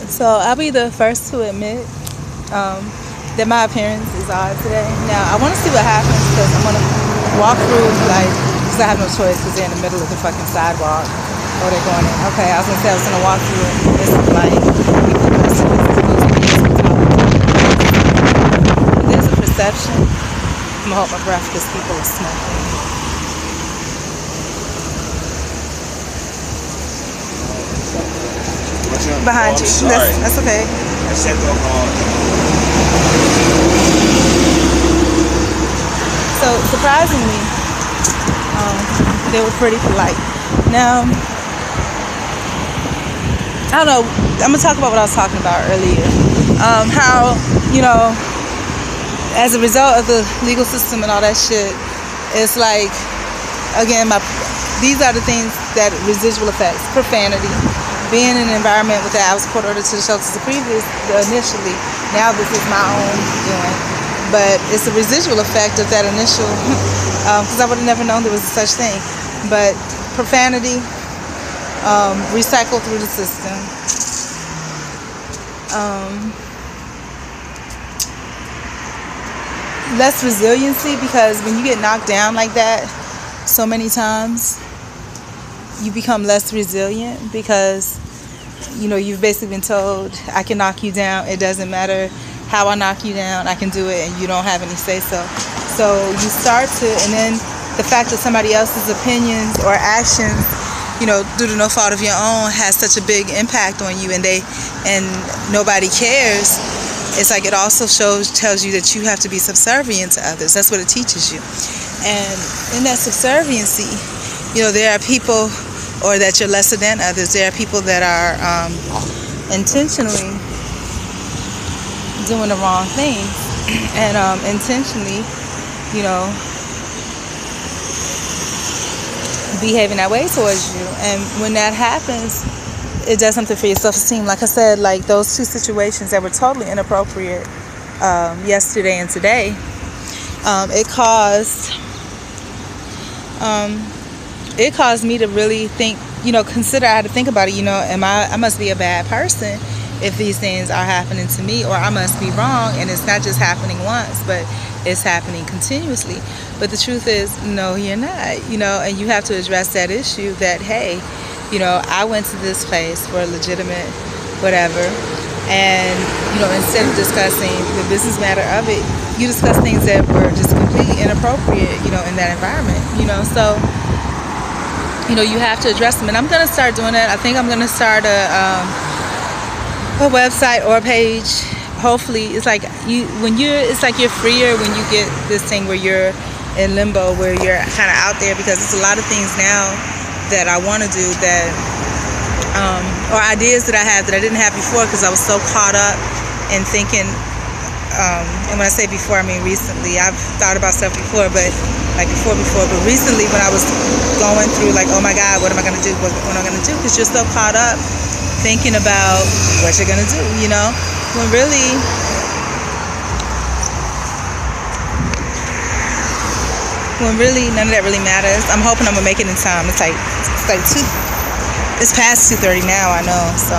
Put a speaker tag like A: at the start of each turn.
A: So I'll be the first to admit that my appearance is odd today. Now I want to see what happens because I'm gonna walk through because I have no choice because they're in the middle of the fucking sidewalk. Oh, they're going in. Okay, I was gonna say I was gonna walk through and miss the light. There's a perception. I'm gonna hold my breath because people are smoking. Behind you. That's okay. So surprisingly, they were pretty polite. Now, I don't know. I'm gonna talk about what I was talking about earlier. How as a result of the legal system and all that shit, it's like, again, these are the things that residual effects: profanity. Being in an environment with that, I was court ordered to the shelters initially. Now this is my own doing, but it's a residual effect of that initial. Because I would have never known there was such thing. But profanity, recycled through the system. Less resiliency, because when you get knocked down like that so many times, you become less resilient because you've basically been told, I can knock you down, it doesn't matter how I knock you down, I can do it, and you don't have any say so you start to, and then the fact that somebody else's opinions or actions due to no fault of your own has such a big impact on you, and nobody cares. It's like it also tells you that you have to be subservient to others. That's what it teaches you. And in that subserviency, there are people, or that you're lesser than others. There are people that are intentionally doing the wrong thing and intentionally, behaving that way towards you. And when that happens, it does something for your self-esteem. Like I said, like those two situations that were totally inappropriate yesterday and today, it caused me to really think, consider. I had to think about it. I must be a bad person if these things are happening to me, or I must be wrong, and it's not just happening once, but it's happening continuously. But the truth is, no, you're not, and you have to address that issue that, hey, I went to this place for a legitimate whatever, and, instead of discussing the business matter of it, you discuss things that were just completely inappropriate, in that environment, so you have to address them. And I'm going to start doing that. I think I'm going to start a website or a page. Hopefully, it's like you're freer when you get this thing where you're in limbo, where you're kind of out there, because there's a lot of things now that I want to do that, or ideas that I have that I didn't have before because I was so caught up in thinking, and when I say before, I mean recently. I've thought about stuff before, but but recently when I was going through like, oh my God, what am I going to do? What am I going to do? Because you're so caught up thinking about what you're going to do, when really none of that really matters. I'm hoping I'm going to make it in time. It's past 2:30 now, I know, so.